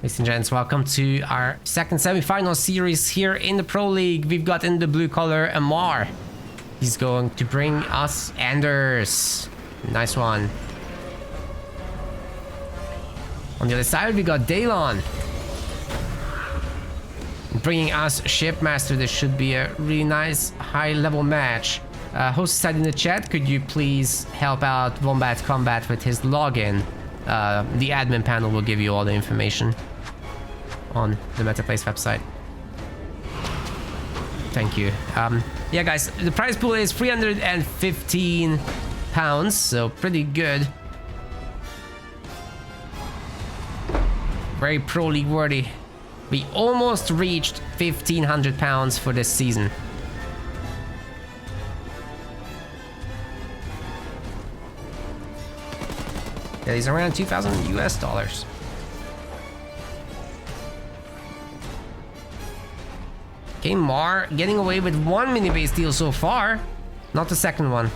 Ladies and gents, welcome to our second semi-final series here in the Pro League. We've got in the blue color Amar. He's going to bring us Anders. Nice one. On the other side, we got Daylon. Bringing us Shipmaster. This should be a really nice high-level match. Host said in the chat, could you please help out Wombat Combat with his login? The admin panel will give you all the information on the MetaPlace website. Thank you. Yeah, guys, the prize pool is £315, so pretty good. Very Pro League worthy. We almost reached £1,500 for this season. That is around 2,000 US dollars. Okay, Mar getting away with one mini base deal so far, not the second one.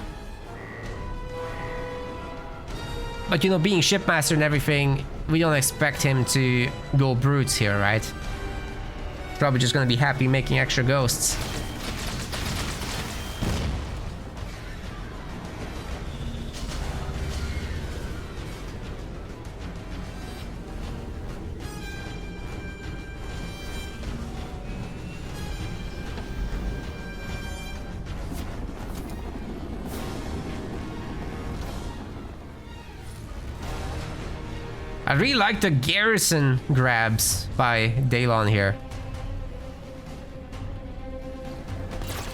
But you know, being Shipmaster and everything, we don't expect him to go brutes here, right? Probably just gonna be happy making extra ghosts. I really like the garrison grabs by Daylon here.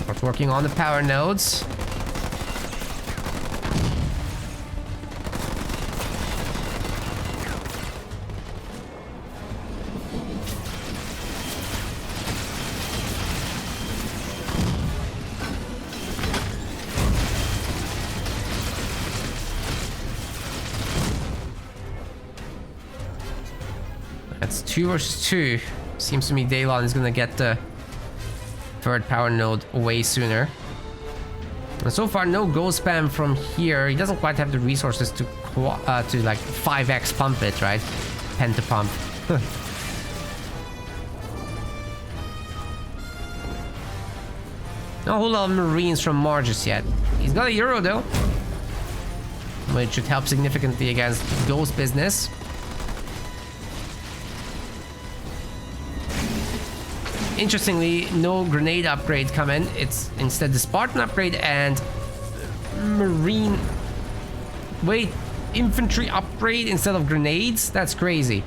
We're working on the power nodes. That's 2 versus 2. Seems to me Daylon is gonna get the third power node way sooner. And so far, no ghost spam from here. He doesn't quite have the resources to like 5x pump it, right? Penta pump. No whole lot of Marines from Mar just yet. He's got a Euro though, which should help significantly against ghost business. Interestingly, no grenade upgrade come in. It's instead the Spartan upgrade and Marine... Wait, infantry upgrade instead of grenades? That's crazy.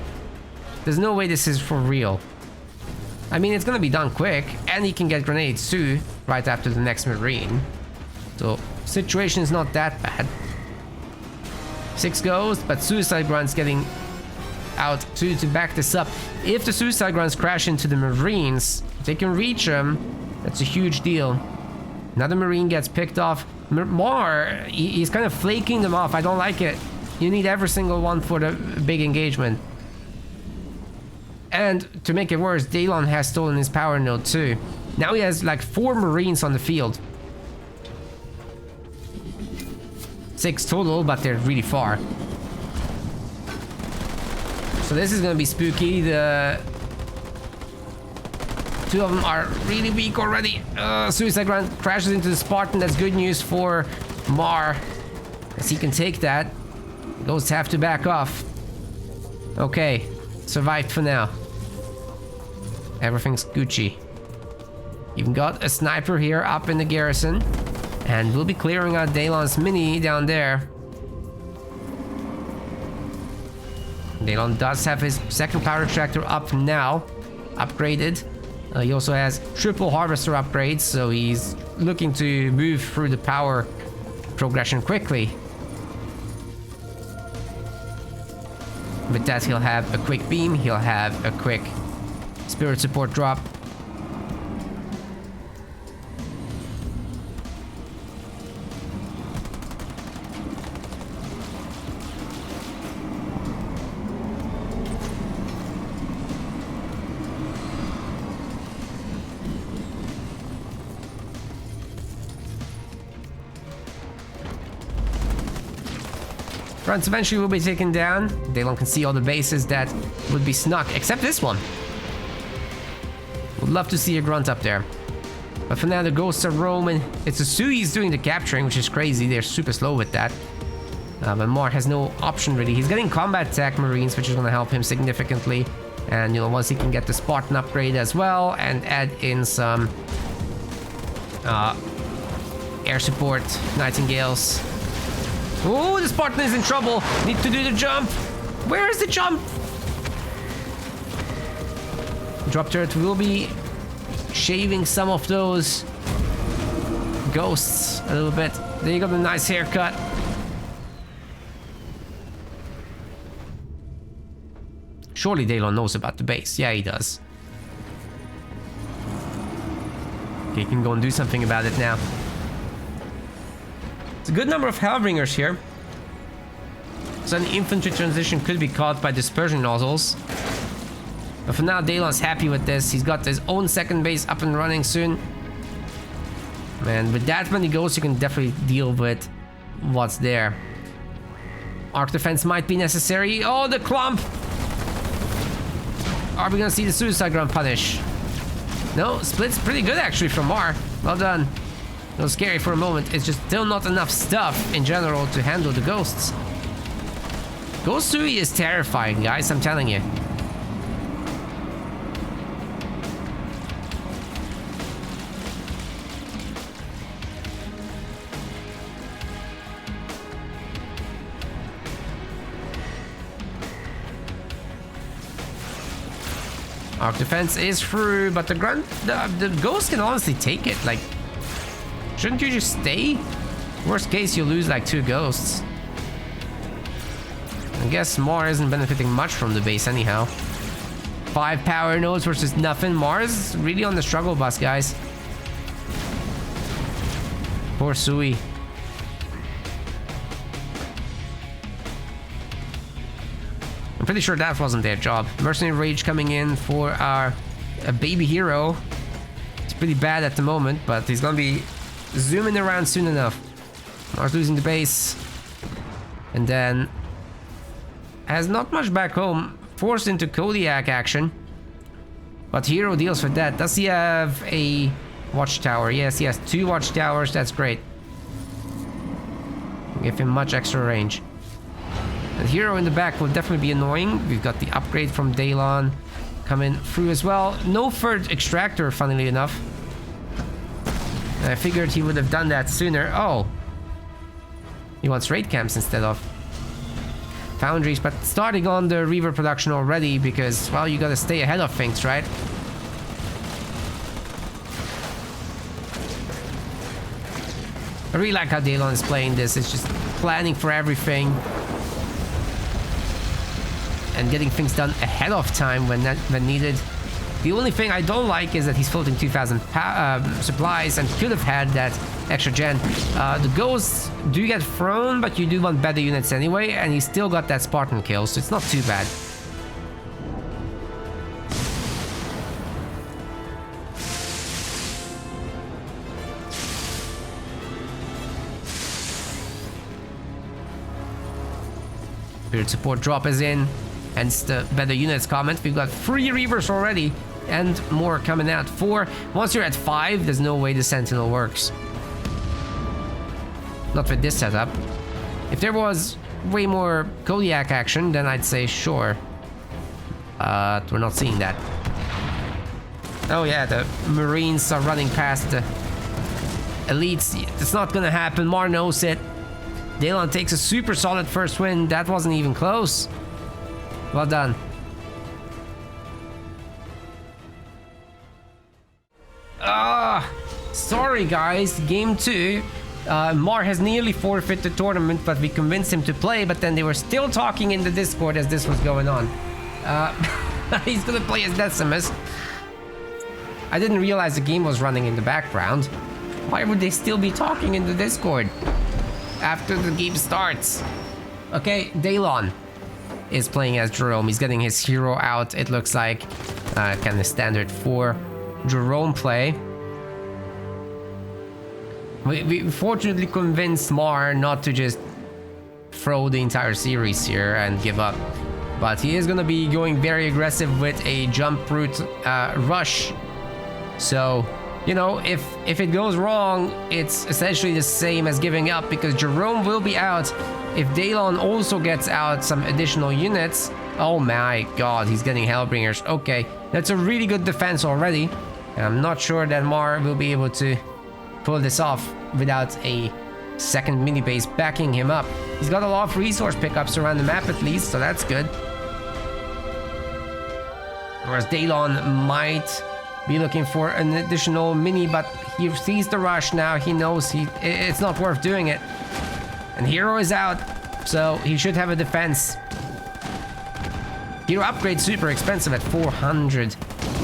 There's no way this is for real. I mean, it's gonna be done quick, and he can get grenades too, right after the next Marine. So, situation is not that bad. 6 ghosts, but Suicide Grunt's getting out to back this up. If the Suicide Grunts crash into the Marines, if they can reach them, that's a huge deal. Another Marine gets picked off. Mar, he's kind of flaking them off. I don't like it. You need every single one for the big engagement. And to make it worse, Daylon has stolen his power node too. Now he has like 4 Marines on the field. 6 total, but they're really far. So this is gonna be spooky. The 2 of them are really weak already. Suicide Grunt crashes into the Spartan. That's good news for Mar, as he can take that. Ghosts have to back off. Okay, survived for now. Everything's Gucci. You've got a sniper here up in the garrison, and we'll be clearing out Daylon's mini down there. Daylon does have his second power tractor up now, upgraded. He also has triple harvester upgrades, so he's looking to move through the power progression quickly. With that, he'll have a quick beam, he'll have a quick spirit support drop. Grunts eventually will be taken down. Daylon can see all the bases that would be snuck, except this one. Would love to see a grunt up there. But for now, the ghosts are roaming. It's the Sui's doing the capturing, which is crazy. They're super slow with that. But Mar has no option really. He's getting combat tech marines, which is going to help him significantly. And, you know, once he can get the Spartan upgrade as well and add in some air support, Nightingales. Oh, the Spartan is in trouble. Need to do the jump. Where is the jump? Drop turret will be shaving some of those ghosts a little bit. There you got a nice haircut. Surely Daylon knows about the base. Yeah, he does. Okay, he can go and do something about it now. It's a good number of Hellbringers here. So an infantry transition could be caught by dispersion nozzles. But for now, Daylon's happy with this. He's got his own second base up and running soon. Man, with that many ghosts, you can definitely deal with what's there. Arc defense might be necessary. Oh, the clump! Are we gonna see the suicide ground punish? No, split's pretty good actually from Mar. Well done. It was scary for a moment. It's just still not enough stuff in general to handle the ghosts. Ghost Sui is terrifying, guys, I'm telling you. Arc defense is through, but the ghost can honestly take it. Like, shouldn't you just stay? Worst case, you lose like 2 ghosts. I guess Mar isn't benefiting much from the base anyhow. 5 power nodes versus nothing. Mar's really on the struggle bus, guys. Poor Sui. I'm pretty sure that wasn't their job. Mercenary Rage coming in for our baby hero. It's pretty bad at the moment, but he's gonna be zooming around soon enough. Mar's losing the base. And then has not much back home. Forced into Kodiak action. But hero deals with that. Does he have a watchtower? Yes, he has 2 watchtowers. That's great. Give him much extra range. The hero in the back will definitely be annoying. We've got the upgrade from Daylon coming through as well. No third extractor, funnily enough. I figured he would have done that sooner. Oh. He wants raid camps instead of foundries, but starting on the Reaver production already because, well, you gotta stay ahead of things, right? I really like how Daylon is playing this. It's just planning for everything. And getting things done ahead of time when needed. The only thing I don't like is that he's floating 2,000 supplies and could have had that extra gen. The ghosts do get thrown, but you do want better units anyway, and he still got that Spartan kill, so it's not too bad. Spirit support drop is in. Hence the better units comment. We've got 3 Reavers already and more coming out. 4. Once you're at 5, there's no way the Sentinel works. Not with this setup. If there was way more Kodiak action, then I'd say sure. But we're not seeing that. Oh yeah, the Marines are running past the elites. It's not gonna happen. Mar knows it. Daylon takes a super solid first win. That wasn't even close. Well done. Sorry guys, game 2. Mar has nearly forfeited the tournament, but we convinced him to play, but then they were still talking in the Discord as this was going on. He's gonna play as Decimus. I didn't realize the game was running in the background. Why would they still be talking in the Discord after the game starts? Okay, Daylon is playing as Jerome. He's getting his hero out, it looks like. Kind of standard for Jerome play. We fortunately convinced Mar not to just throw the entire series here and give up. But he is going to be going very aggressive with a jump route rush. So, you know, if it goes wrong, it's essentially the same as giving up, because Jerome will be out. If Daylon also gets out some additional units, oh my god, he's getting Hellbringers. Okay, that's a really good defense already. And I'm not sure that Mar will be able to pull this off without a second mini base backing him up. He's got a lot of resource pickups around the map at least, so that's good. Whereas Daylon might be looking for an additional mini, but he sees the rush now. He knows it's not worth doing it. And Hero is out, so he should have a defense. Hero upgrade super expensive at 400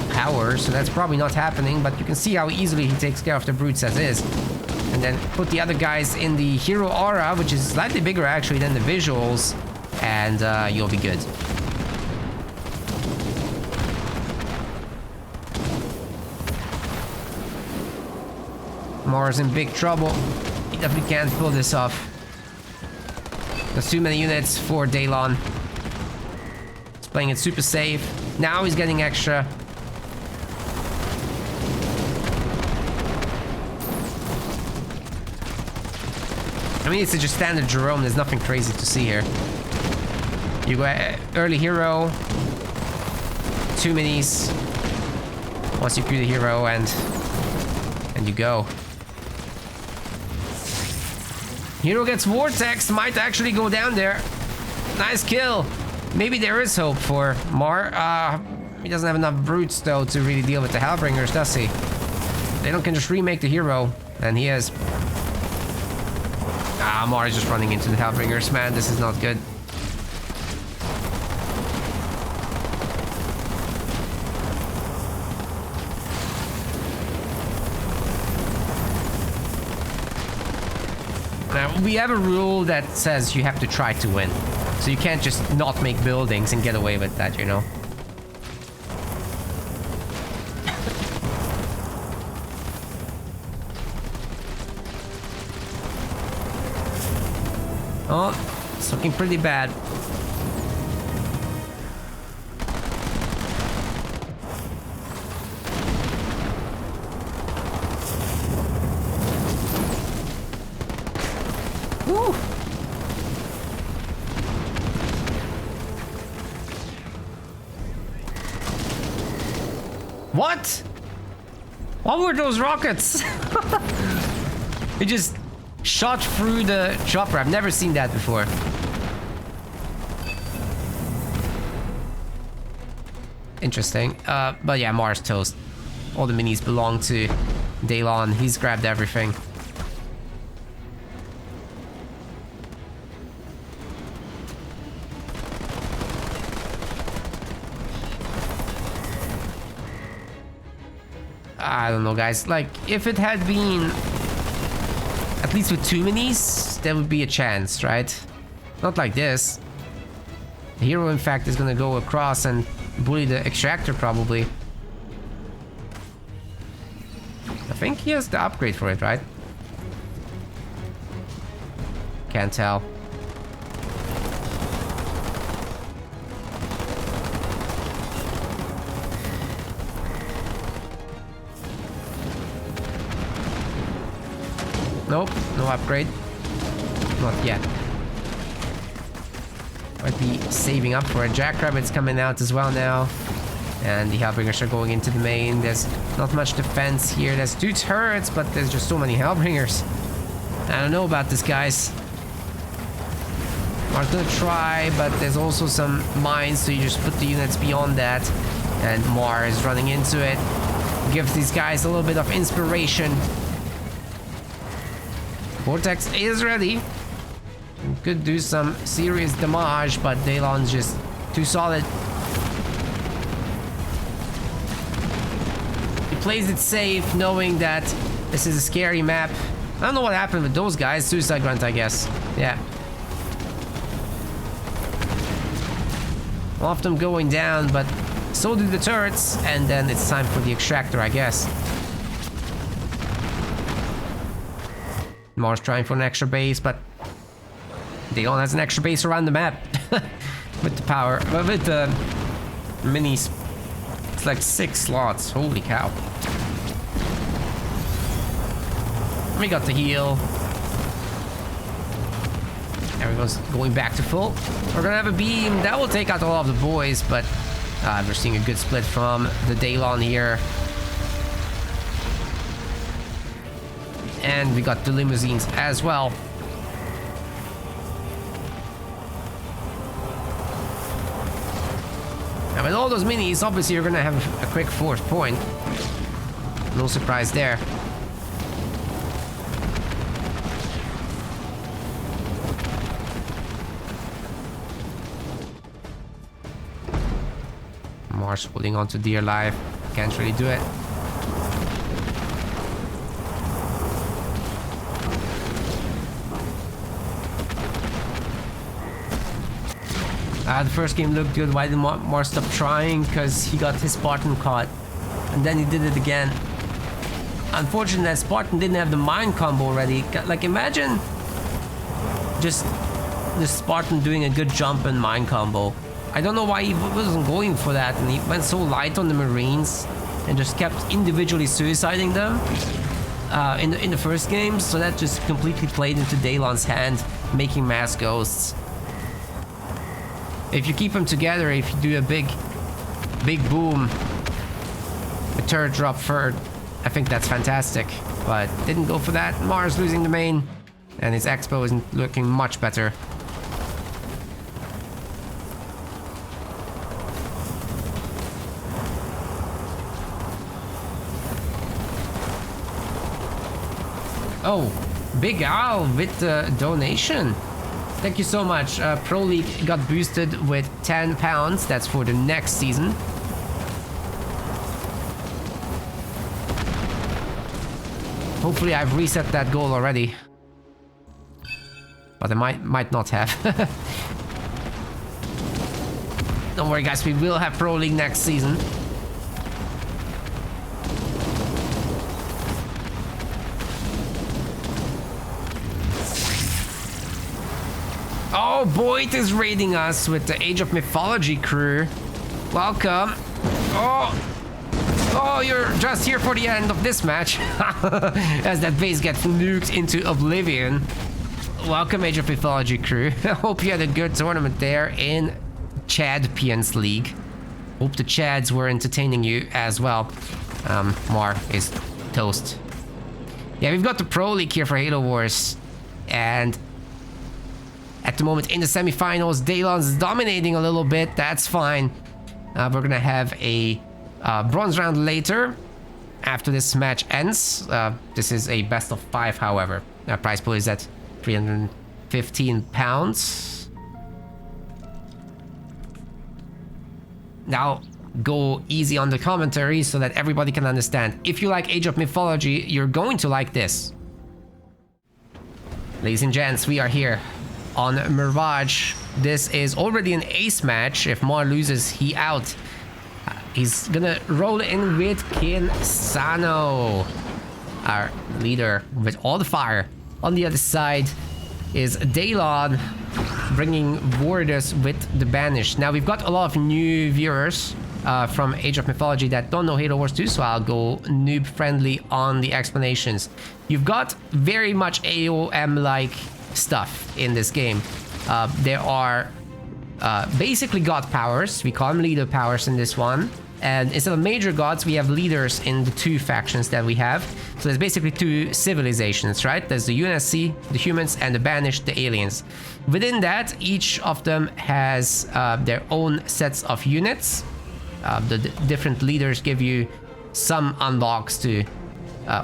power, so that's probably not happening, but you can see how easily he takes care of the brutes as is. And then put the other guys in the Hero aura, which is slightly bigger actually than the visuals, and you'll be good. Mars in big trouble. He definitely can't pull this off. There's too many units for Daylon. He's playing it super safe. Now he's getting extra. I mean, it's just standard Jerome. There's nothing crazy to see here. You go early Hero. 2 minis. Once you create the Hero and you go. Hero gets Vortex, might actually go down there. Nice kill. Maybe there is hope for Mar. He doesn't have enough brutes though to really deal with the Hellbringers, does he? They can just remake the Hero, and he is. Mar is just running into the Hellbringers, man. This is not good. Now, we have a rule that says you have to try to win. So you can't just not make buildings and get away with that, you know? Oh, it's looking pretty bad. Woo! What? What were those rockets? It just shot through the chopper. I've never seen that before. Interesting. But yeah, Mars toast. All the minis belong to Daylon. He's grabbed everything. I don't know, guys. Like, if it had been at least with 2 minis, there would be a chance, right? Not like this. The Hero, in fact, is gonna go across and bully the extractor, probably. I think he has the upgrade for it, right? Can't tell. Nope, no upgrade. Not yet. Might be saving up for a Jackrabbit's coming out as well now. And the Hellbringers are going into the main. There's not much defense here. There's 2 turrets, but there's just so many Hellbringers. I don't know about this, guys. Mark's gonna try, but there's also some mines, so you just put the units beyond that. And Mar is running into it. Gives these guys a little bit of inspiration. Vortex is ready. Could do some serious damage, but Daylon's just too solid. He plays it safe, knowing that this is a scary map. I don't know what happened with those guys. Suicide Grunt, I guess. Yeah. All of them going down, but so do the turrets. And then it's time for the extractor, I guess. Mars trying for an extra base, but Daylon has an extra base around the map with the power, with the minis. It's like 6 slots. Holy cow! We got the heal. There we go, going back to full. We're gonna have a beam that will take out all of the boys, but we're seeing a good split from the Daylon here. And we got the limousines as well. And with all those minis, obviously you're gonna have a quick 4th point. No surprise there. Mars holding on to dear life. Can't really do it. The first game looked good. Why did Mars stop trying? Because he got his Spartan caught. And then he did it again. Unfortunately, that Spartan didn't have the mine combo already. Like, imagine just the Spartan doing a good jump and mine combo. I don't know why he wasn't going for that, and he went so light on the Marines and just kept individually suiciding them in the first game. So that just completely played into Daylon's hand, making mass ghosts. If you keep them together, if you do a big boom, a turret drop third, I think that's fantastic. But didn't go for that. Mars losing the main, and his expo isn't looking much better. Oh, Big Al with the donation. Thank you so much. Pro League got boosted with £10. That's for the next season. Hopefully I've reset that goal already. But I might not have. Don't worry guys, we will have Pro League next season. Oh, Boyd is raiding us with the Age of Mythology crew. Welcome. Oh, you're just here for the end of this match. As that base gets nuked into oblivion. Welcome, Age of Mythology crew. I hope you had a good tournament there in Champions League. Hope the Chads were entertaining you as well. Mar is toast. Yeah, we've got the Pro League here for Halo Wars. And at the moment in the semifinals, Daylon's dominating a little bit. That's fine. We're gonna have a bronze round later after this match ends. This is a best of 5, however. Prize pool is at £315. Now, go easy on the commentary so that everybody can understand. If you like Age of Mythology, you're going to like this. Ladies and gents, we are here on Mirage. This is already an ace match. If Mar loses, he out. He's gonna roll in with Kin Sano, our leader with all the fire. On the other side is Daylon, bringing Warders with the Banished. Now, we've got a lot of new viewers from Age of Mythology that don't know Halo Wars 2, so I'll go noob friendly on the explanations. You've got very much AOM-like stuff in this game. There are basically god powers. We call them leader powers in this one. And instead of major gods, we have leaders in the 2 factions that we have. So there's basically 2 civilizations, right? There's the UNSC, the humans, and the Banished, the aliens. Within that, each of them has their own sets of units. The different leaders give you some unlocks to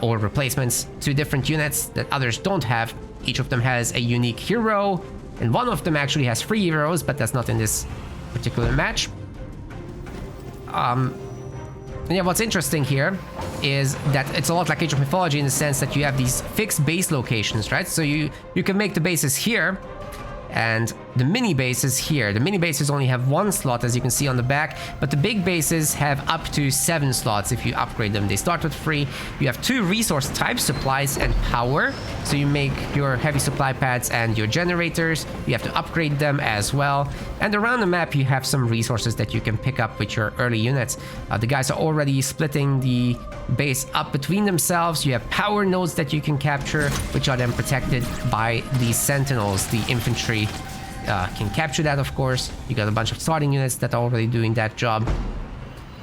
or replacements to different units that others don't have. Each of them has a unique hero, and one of them actually has 3 heroes, but that's not in this particular match. And yeah, what's interesting here is that it's a lot like Age of Mythology in the sense that you have these fixed base locations, right? So you can make the bases here, and the mini bases here. The mini bases only have 1 slot, as you can see on the back, but the big bases have up to 7 slots if you upgrade them. They start with 3. You have 2 resource types, supplies and power. So you make your heavy supply pads and your generators. You have to upgrade them as well. And around the map, you have some resources that you can pick up with your early units. The guys are already splitting the base up between themselves. You have power nodes that you can capture, which are then protected by the sentinels. The infantry can capture that, of course. You got a bunch of starting units that are already doing that job.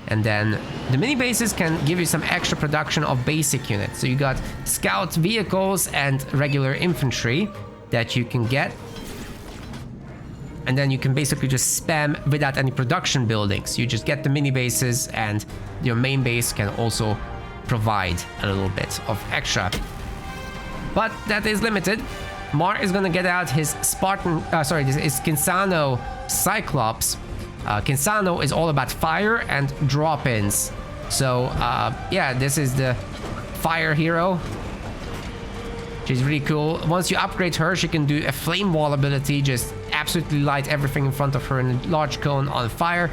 And then the mini bases can give you some extra production of basic units. So you got scout vehicles and regular infantry that you can get. And then you can basically just spam without any production buildings. You just get the mini bases, and your main base can also provide a little bit of extra. But that is limited. Mar is gonna get out his Spartan, his Kinsano Cyclops. Kinsano is all about fire and drop-ins. So, yeah, this is the fire hero. She's really cool. Once you upgrade her, she can do a flame wall ability, just absolutely light everything in front of her in a large cone on fire,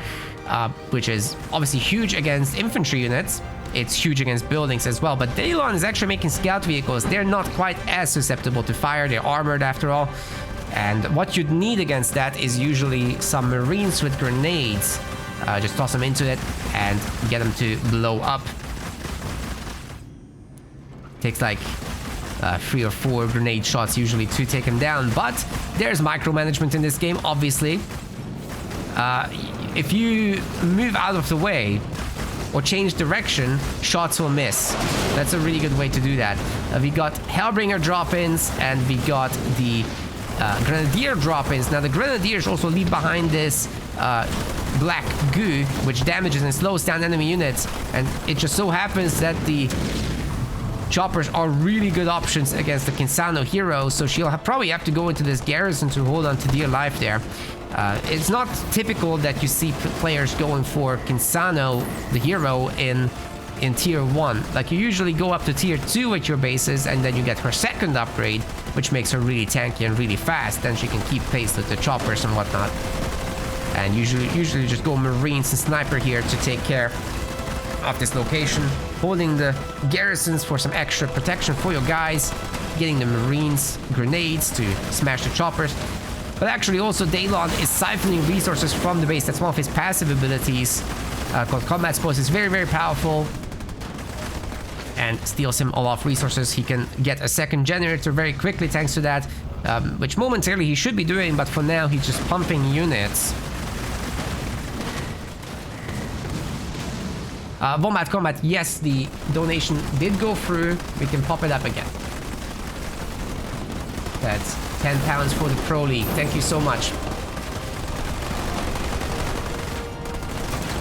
which is obviously huge against infantry units. It's huge against buildings as well, but Daylon is actually making scout vehicles. They're not quite as susceptible to fire. They're armored after all. And what you'd need against that is usually some marines with grenades. Just toss them into it and get them to blow up. Takes like 3 or 4 grenade shots usually to take them down, but there's micromanagement in this game, obviously. If you move out of the way or change direction, shots will miss. That's a really good way to do that. We got Hellbringer drop-ins, and we got the Grenadier drop-ins. Now the Grenadiers also leave behind this black goo, which damages and slows down enemy units, and it just so happens that the choppers are really good options against the Kinsano hero, so she'll probably have to go into this garrison to hold on to dear life there. It's not typical that you see players going for Kinsano, the hero, in tier 1. Like, you usually go up to tier 2 with your bases, and then you get her second upgrade, which makes her really tanky and really fast. Then she can keep pace with the choppers and whatnot. And usually just go Marines and Sniper here to take care of this location, holding the garrisons for some extra protection for your guys, getting the Marines grenades to smash the choppers. But actually also Daylon is siphoning resources from the base. That's one of his passive abilities, called Combat Spoils. It's very, very powerful and steals him a lot of resources. He can get a second generator very quickly thanks to that, which momentarily he should be doing, but for now he's just pumping units. Wombat Combat, yes, the donation did go through. We can pop it up again. That's £10 for the Pro League. Thank you so much.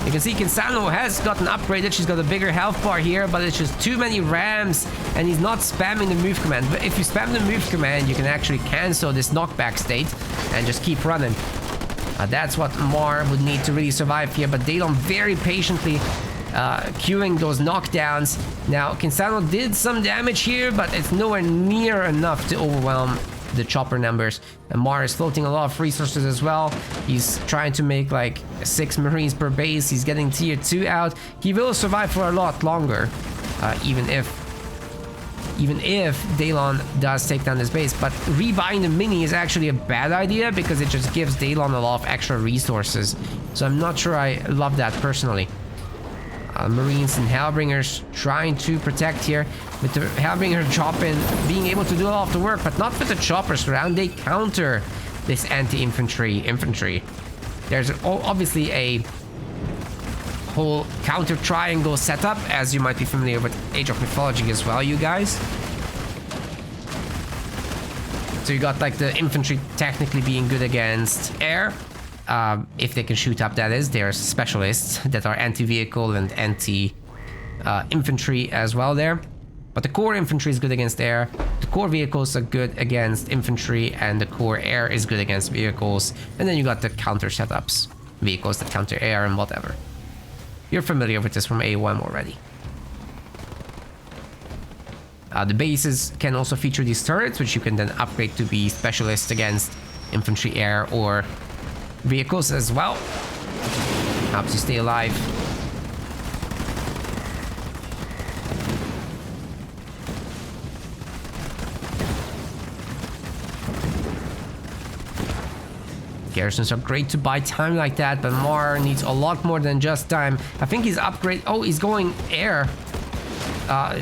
You can see Kinsano has gotten upgraded. She's got a bigger health bar here, but it's just too many rams, and he's not spamming the move command. But if you spam the move command, you can actually cancel this knockback state and just keep running. That's what Mar would need to really survive here, but Daylon very patiently queuing those knockdowns. Now, Kinsano did some damage here, but it's nowhere near enough to overwhelm the chopper numbers. And Mar is floating a lot of resources as well. He's trying to make like 6 Marines per base. He's getting tier 2 out. He will survive for a lot longer, even if Daylon does take down this base. But rebuying the mini is actually a bad idea because it just gives Daylon a lot of extra resources. So I'm not sure I love that personally. Marines and Hellbringers trying to protect here, with the Hellbringer drop-in being able to do a lot of the work, but not with the choppers around. They counter this infantry. There's obviously a whole counter triangle setup, as you might be familiar with Age of Mythology as well, you guys. So you got like the infantry technically being good against air. If they can shoot up, that is. They're specialists that are anti-vehicle and anti-infantry as well there. But the core infantry is good against air. The core vehicles are good against infantry, and the core air is good against vehicles. And then you got the counter setups, vehicles that counter air and whatever. You're familiar with this from AOM already. The bases can also feature these turrets, which you can then upgrade to be specialists against infantry, air, or vehicles as well. Helps you stay alive. Garrisons are great to buy time like that, but Mar needs a lot more than just time. I think he's upgrade. Oh, he's going air.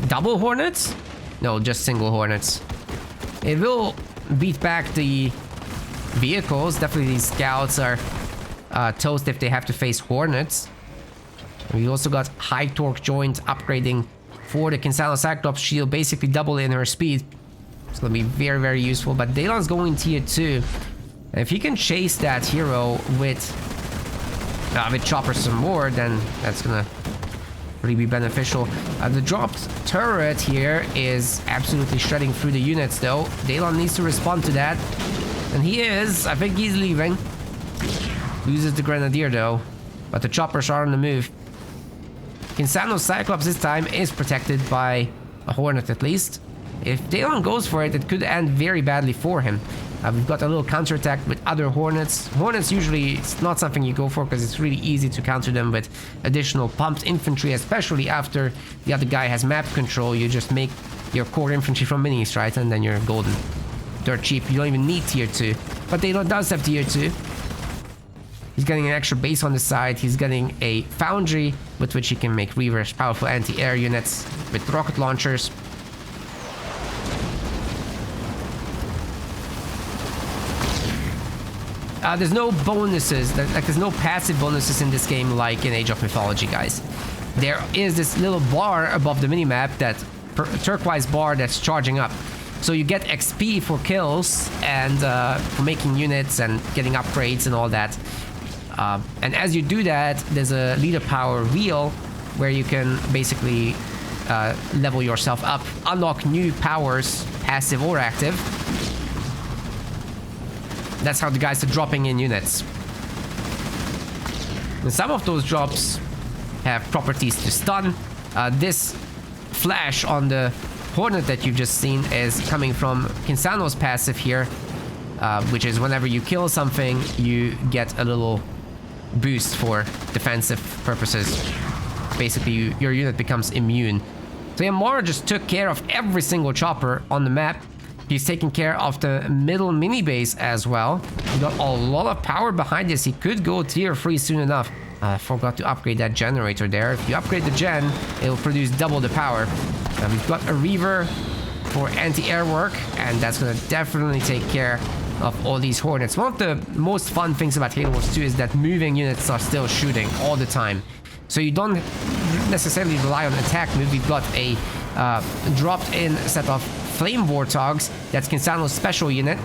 Double Hornets? No, just single Hornets. It will beat back the vehicles. Definitely these scouts are toast if they have to face Hornets. We also got high torque joint upgrading for the Kinsano Cyclops shield, basically double in her speed. It's gonna be very, very useful. But Daylon's going tier 2. If he can chase that hero with Chopper some more, then that's gonna really be beneficial. The dropped turret here is absolutely shredding through the units though. Daylon needs to respond to that. And he is. I think he's leaving. Loses the Grenadier though. But the choppers are on the move. Kinsano Cyclops this time is protected by a Hornet at least. If Daylon goes for it, it could end very badly for him. We've got a little counterattack with other Hornets. Hornets usually it's not something you go for because it's really easy to counter them with additional pumped infantry, especially after the other guy has map control. You just make your core infantry from minis, right? And then you're golden. Dirt cheap. You don't even need tier 2. But Daylon does have tier 2. He's getting an extra base on the side. He's getting a foundry with which he can make Reavers, powerful anti-air units with rocket launchers. There's no bonuses, there's no passive bonuses in this game like in Age of Mythology, guys. There is this little bar above the minimap, that turquoise bar that's charging up. So you get XP for kills and for making units and getting upgrades and all that. And as you do that, there's a leader power wheel where you can basically level yourself up, unlock new powers, passive or active. That's how the guys are dropping in units. And some of those drops have properties to stun. This flash on the Hornet that you've just seen is coming from Kinsano's passive here, which is whenever you kill something, you get a little boost for defensive purposes. Basically, your unit becomes immune. So Yamara just took care of every single chopper on the map. He's taking care of the middle mini base as well. He got a lot of power behind this. He could go tier 3 soon enough. I forgot to upgrade that generator there. If you upgrade the gen, it'll produce double the power. We've got a Reaver for anti-air work, and that's gonna definitely take care of all these Hornets. One of the most fun things about Halo Wars 2 is that moving units are still shooting all the time. So you don't necessarily rely on attack move. We've got a dropped-in set of Flame Warthogs. That's Kinsano's special unit.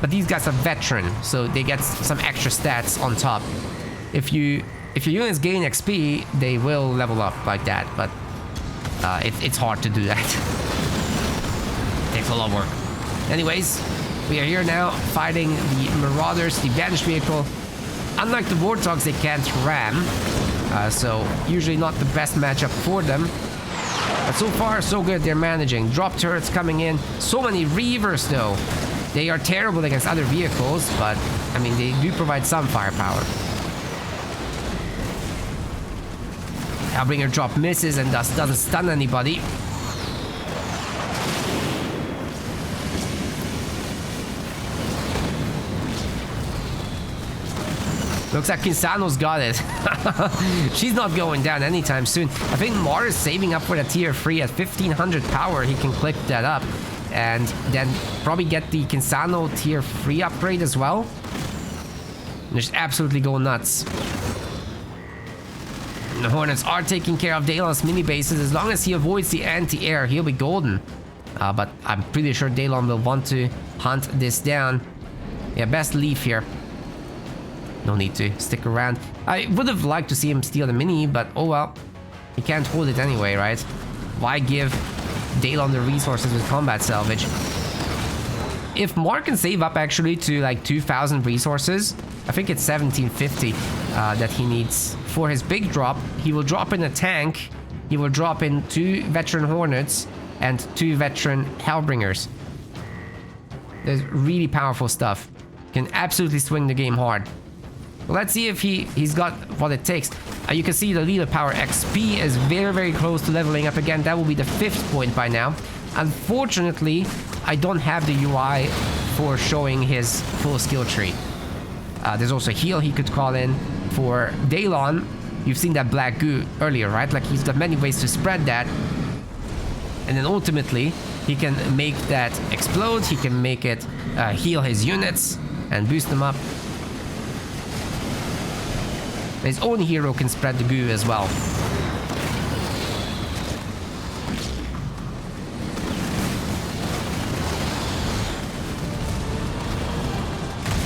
But these guys are veteran, so they get some extra stats on top. If your units gain XP, they will level up like that, but it's hard to do that. It takes a lot of work. Anyways, we are here now fighting the Marauders, the banished vehicle. Unlike the Warthogs, they can't ram, so usually not the best matchup for them. But so far, so good. They're managing. Drop turrets coming in. So many Reavers, though. They are terrible against other vehicles, but, I mean, they do provide some firepower. Hellbringer drop misses and thus doesn't stun anybody. Looks like Kinsano's got it. She's not going down anytime soon. I think Mar is saving up for the tier 3 at 1500 power. He can click that up and then probably get the Kinsano tier 3 upgrade as well. And just absolutely go nuts. And the Hornets are taking care of Daylon's mini bases. As long as he avoids the anti-air, he'll be golden. But I'm pretty sure Daylon will want to hunt this down. Yeah, best leave here. No need to stick around. I would have liked to see him steal the mini, but oh well. He can't hold it anyway, right? Why give Daylon the resources with combat salvage? If Mark can save up actually to like 2,000 resources, I think it's 1750 that he needs for his big drop. He will drop in a tank, he will drop in 2 veteran Hornets and 2 veteran Hellbringers. There's really powerful stuff. Can absolutely swing the game hard. Well, let's see if he's got what it takes. You can see the leader power XP is very, very close to leveling up again. That will be the 5th point by now. Unfortunately, I don't have the UI for showing his full skill tree. There's also a heal he could call in for Daylon. You've seen that black goo earlier, right? Like, he's got many ways to spread that. And then ultimately, he can make that explode. He can make it heal his units and boost them up. His own hero can spread the goo as well.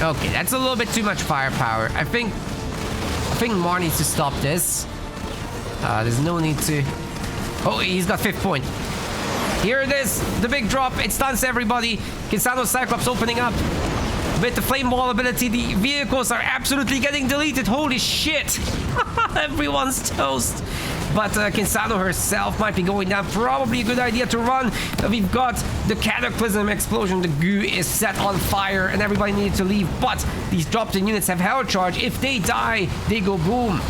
Okay, that's a little bit too much firepower. I think Mar needs to stop this. There's no need to... Oh, he's got 5th point. Here it is, the big drop. It stuns everybody. Kinsano Cyclops opening up. With the flame wall ability, the vehicles are absolutely getting deleted. Holy shit. Everyone's toast. But Kinsano herself might be going down. Probably a good idea to run. We've got the Cataclysm explosion. The goo is set on fire and everybody needed to leave. But these dropped-in units have hell charge. If they die, they go boom.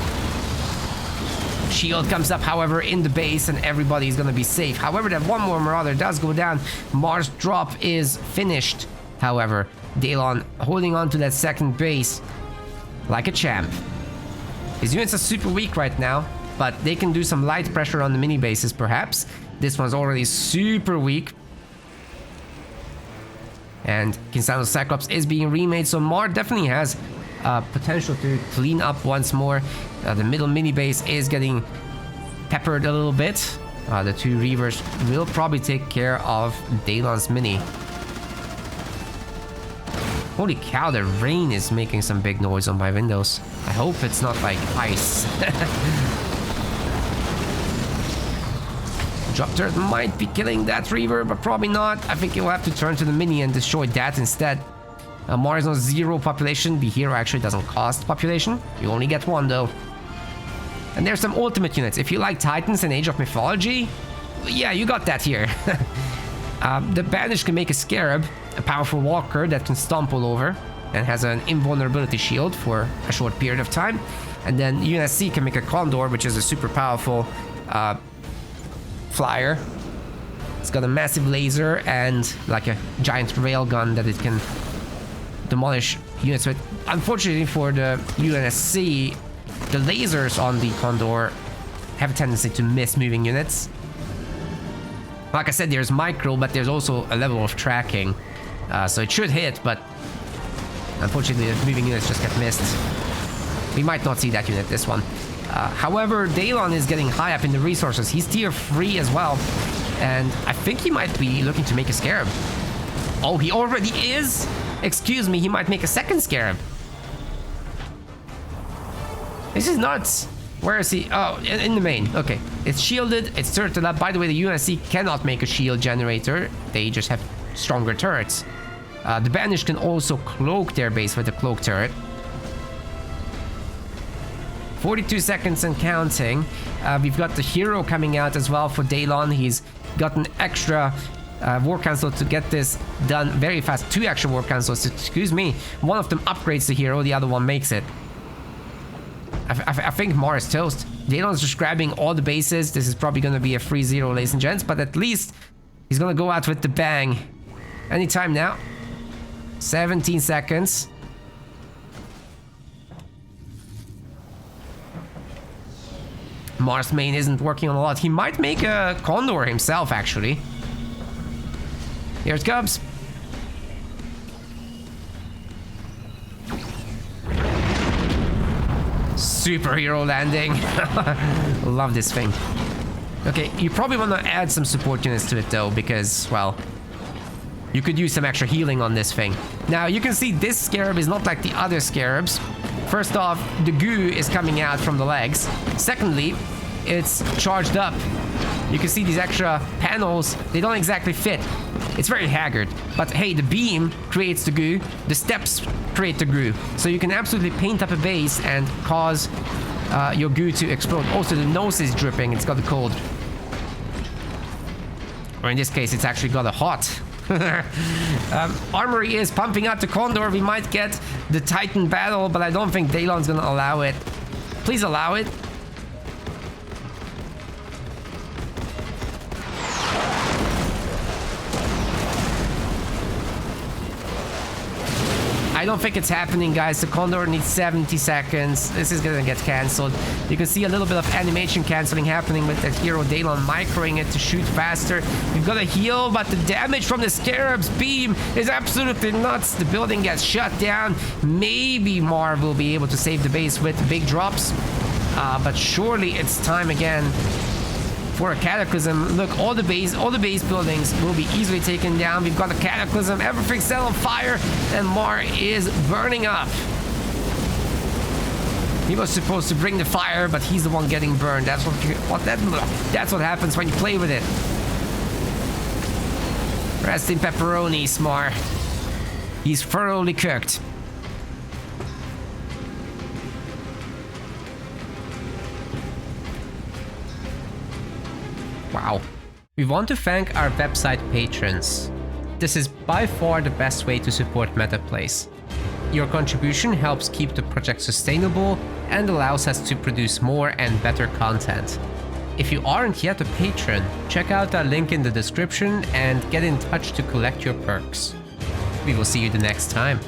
Shield comes up, however, in the base, and everybody is going to be safe. However, that one more Marauder does go down. Mars drop is finished. However, Daylon holding on to that 2nd base like a champ. His units are super weak right now, but they can do some light pressure on the mini bases, perhaps. This one's already super weak. And Kinsano Cyclops is being remade, so Mar definitely has potential to clean up once more. The middle mini base is getting peppered a little bit. The 2 Reavers will probably take care of Daylon's mini. Holy cow, the rain is making some big noise on my windows. I hope it's not like ice. Drop turret might be killing that Reaver, but probably not. I think you'll have to turn to the mini and destroy that instead. Mars on 0 population. The hero actually doesn't cost population. You only get 1 though. And there's some ultimate units. If you like Titans and Age of Mythology, yeah, you got that here. The Banished can make a Scarab, a powerful walker that can stomp all over and has an invulnerability shield for a short period of time. And then UNSC can make a Condor, which is a super powerful flyer. It's got a massive laser and like a giant railgun that it can demolish units with. Unfortunately for the UNSC, the lasers on the Condor have a tendency to miss moving units. Like I said, there's micro, but there's also a level of tracking. So it should hit, but unfortunately the moving units just get missed. We might not see that unit, this one. However, Daylon is getting high up in the resources. He's tier 3 as well. And I think he might be looking to make a Scarab. Oh, he already is? Excuse me, he might make a 2nd Scarab. This is nuts. Where is he? Oh, in the main. Okay. It's shielded. It's turreted up. By the way, the UNSC cannot make a shield generator. They just have stronger turrets. The Banished can also cloak their base with a cloak turret. 42 seconds and counting. We've got the hero coming out as well for Daylon. He's got an extra war cancel to get this done very fast. 2 extra war cancels, excuse me. One of them upgrades the hero, the other one makes it. I think Mar is toast. Daylon's just grabbing all the bases. This is probably going to be a 3-0, ladies and gents, but at least he's going to go out with the bang. Anytime now. 17 seconds. Mar's main isn't working on a lot. He might make a Condor himself, actually. Here it comes. Superhero landing. Love this thing. Okay, you probably want to add some support units to it though, because, well, you could use some extra healing on this thing. Now, you can see this Scarab is not like the other Scarabs. First off, the goo is coming out from the legs. Secondly, it's charged up. You can see these extra panels, they don't exactly fit. It's very haggard. But hey, the beam creates the goo, the steps create the goo. So you can absolutely paint up a base and cause your goo to explode. Also, the nose is dripping, it's got a cold. Or in this case, it's actually got a hot. Armory is pumping out the Condor. We might get the Titan battle, but I don't think Daylon's gonna allow it. Please allow it. I don't think it's happening, guys. The Condor needs 70 seconds. This is gonna get cancelled. You can see a little bit of animation cancelling happening with that hero Daylon microing it to shoot faster. We've got a heal, but the damage from the Scarab's beam is absolutely nuts. The building gets shut down. Maybe Marv will be able to save the base with big drops. But surely it's time again for a Cataclysm. Look, all the base buildings will be easily taken down. We've got a Cataclysm, everything's set on fire, and Mar is burning up. He was supposed to bring the fire, but he's the one getting burned. That's what happens when you play with it. Rest in pepperoni, Mar. He's thoroughly cooked. Wow. We want to thank our website patrons. This is by far the best way to support MetaPlays. Your contribution helps keep the project sustainable and allows us to produce more and better content. If you aren't yet a patron, check out our link in the description and get in touch to collect your perks. We will see you the next time.